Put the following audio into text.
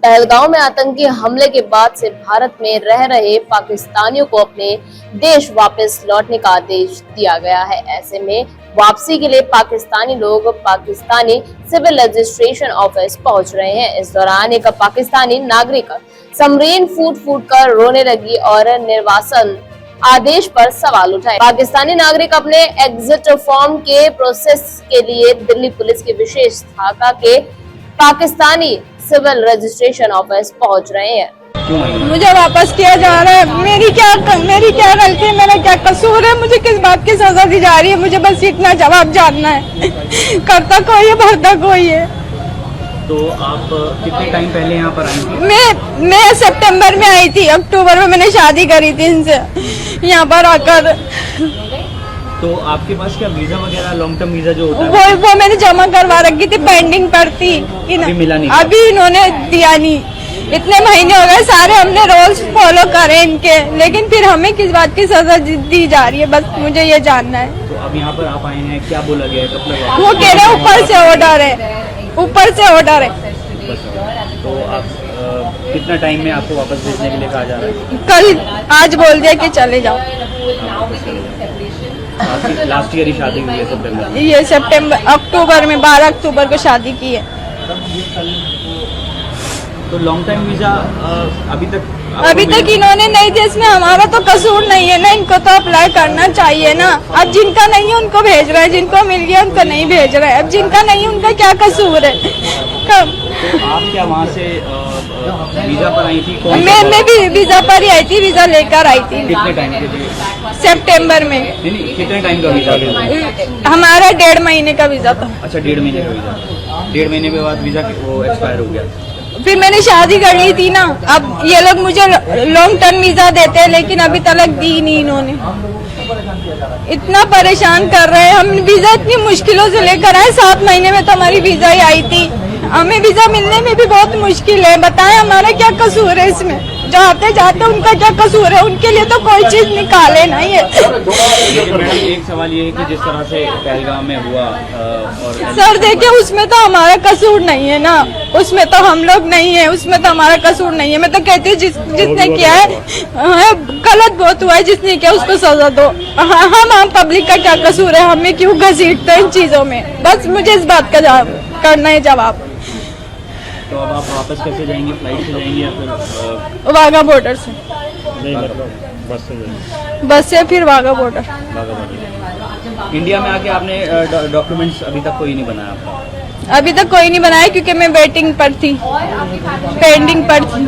पहलगांव में आतंकी हमले के बाद से भारत में रह रहे पाकिस्तानियों को अपने देश वापस लौटने का आदेश दिया गया है। ऐसे में वापसी के लिए पाकिस्तानी लोग पाकिस्तानी सिविल रजिस्ट्रेशन ऑफिस पहुंच रहे हैं। इस दौरान एक पाकिस्तानी नागरिक समरीन फूट कर रोने लगी और निर्वासन आदेश पर सवाल उठाए। पाकिस्तानी नागरिक अपने एग्जिट फॉर्म के प्रोसेस के लिए दिल्ली पुलिस की विशेष शाखा के पाकिस्तानी सिविल रजिस्ट्रेशन ऑफिस पहुंच रहे हैं। मुझे वापस किया जा रहा है। मेरी क्या गलती है, मेरा क्या कसूर है, मुझे किस बात की सजा दी जा रही है, मुझे बस इतना जवाब जानना है। करता कोई है, भरता कोई है। तो आप कितने टाइम पहले यहाँ पर आई थी? मैं सितंबर में आई थी। अक्टूबर में मैंने शादी करी थी इनसे यहाँ पर आकर। तो आपके पास क्या वीजा वगैरह लॉन्ग टर्म वीजा जो होता है वो मैंने जमा करवा रखी थी, पेंडिंग पर थी। अभी मिला नहीं? अभी इन्होंने दिया नहीं। इतने महीने हो गए, सारे हमने रूल्स फॉलो करे इनके, लेकिन फिर हमें किस बात की सजा दी जा रही है, बस मुझे ये जानना है। तो अब यहाँ पर आप आए हैं, क्या बोला गया है, कब तक? वो कह रहे हैं ऊपर से ऑर्डर है, ऊपर से ऑर्डर है। तो आप कितना टाइम में आपको वापस भेजने के लिए कहा जा रहा है? कल आज बोल दिया कि चले जाओ। लास्ट ईयर ही शादी हुई है सितंबर में? ये अक्टूबर में 12 अक्टूबर को शादी की है। तो लॉन्ग टाइम वीजा अभी तक इन्होंने नहीं दिया। इसमें हमारा तो कसूर नहीं है ना, इनको तो अप्लाई करना चाहिए ना। अब जिनका नहीं है उनको भेज रहे हैं, जिनको मिल गया उनको नहीं भेज रहे हैं। अब जिनका नहीं है उनका क्या कसूर है? तो आप क्या वहाँ से वीजा पर आई थी? मैं भी वीजा पर ही आई थी, वीजा लेकर आई थी। कितने टाइम के लिए? सितंबर में। नहीं, कितने टाइम का वीजा था? हमारा 1.5 महीने का वीजा था। अच्छा, 1.5 महीने का वीजा। 1.5 महीने के बाद वीजा वो एक्सपायर हो गया। फिर मैंने शादी कर ली थी ना। अब ये लोग मुझे लॉन्ग टर्म वीजा देते हैं, लेकिन अभी तक दी नहीं इन्होंने। इतना परेशान कर रहे हैं। हम वीजा इतनी मुश्किलों से लेकर आए, 7 महीने में तो हमारी वीजा ही आई थी। हमें वीजा मिलने में भी बहुत मुश्किल है। बताएं हमारा क्या कसूर है इसमें? जो आते जाते उनका क्या कसूर है? उनके लिए तो कोई चीज निकाले ना ये। एक सवाल ये है कि जिस तरह से पहलगाम में हुआ और सर देखिए, उसमें तो हमारा कसूर नहीं है ना, उसमें तो हम लोग नहीं है, उसमें तो हमारा कसूर नहीं है। मैं तो कहती हूँ जिसने किया है गलत बहुत हुआ है, जिसने किया उसको सजा दो। हम पब्लिक का क्या कसूर है? हमें क्यों घसीटते हैं इन चीजों में? बस मुझे इस बात का करना है जवाब। तो अब आप वापस कैसे जाएंगे? फ्लाइट से जाएंगे या फिर वाघा बॉर्डर से? नहीं, मतलब बस से फिर वाघा बॉर्डर। इंडिया में आके आपने डॉक्यूमेंट्स अभी तक कोई नहीं बनाया आपका? अभी तक कोई नहीं बनाया, क्योंकि मैं वेटिंग पर थी, पेंडिंग पर थी।